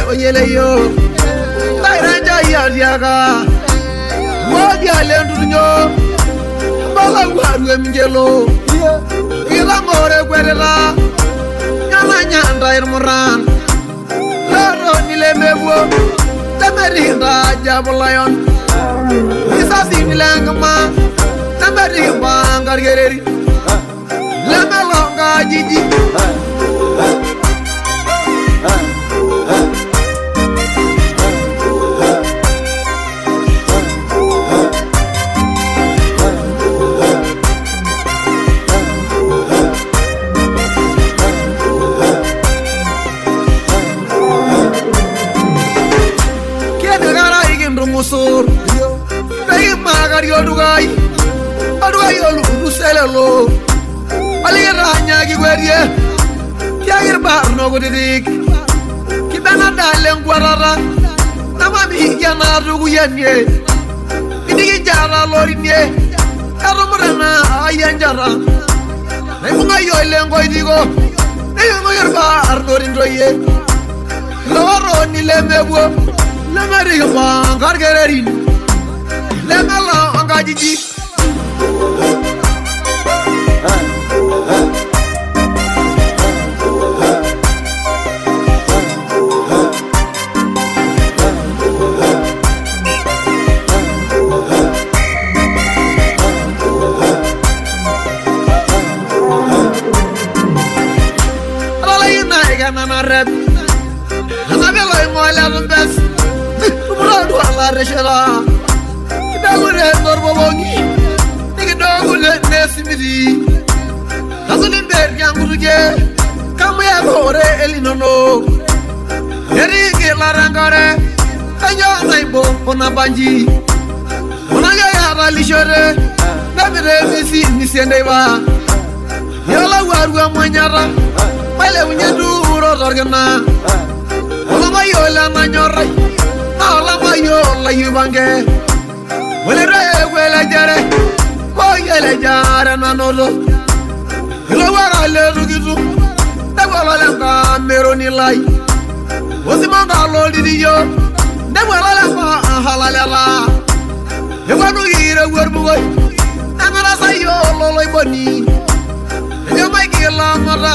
oyeleyo Tairanja yadiaga Wadi alendunyo Bala waru emjelo Ila more kwerela Nyama nyanda irmuran Laro nile mewo Temerinda jabulayon Isa sinilengma Temerinda ngargereri Lemelonga jiji Musur, bayi magar yodugai, adugai yolu selelo, aliranya giguerie, kiagir barno gudidik, kibana daleng guarara, nama bihjana ruguyanye, idiki jara lorinye, karumrana ayanjara, nemunga yoilengo idigo, nemunga yorba arnorindoye, loro nilemewo. Lemari bang gargerin, lemala angajiji. Alai naik anak rap, anak belai mualah lembes. Muradu ala reshara Kidagure norbobongi Nikidagule nesimidi Hazunin ber yanguruje Kamuya bore elinono Yerige larangare Kanyo naibo pona banji Onaga yara lishore Nabire misi nisiendeva Yola warua manyara Pale unyedu uro zorgana Olama yola nanyorai Ala mayo la yubange wele jare yele jare nanolo ilo wara le rugizu de wala le ka meroni lai osimanga lo didiyo de wala le ka halale la e wanu ire werbu boy amara sayo lo boni e mai gila mara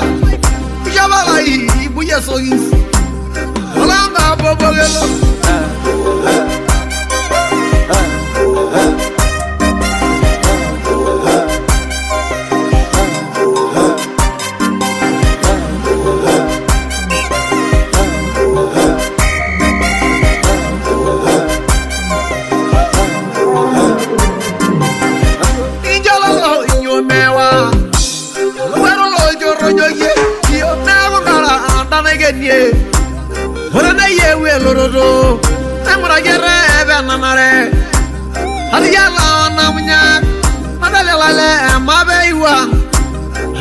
jabala yi buya sogis wala nga bobogelo Wana yewe lorodo amra gere ebe nanare Aliyala namunya madalele mabeiwa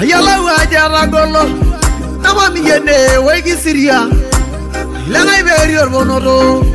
Ayala wajara golo Namami yene wegi siria Ilana iberi orbonodo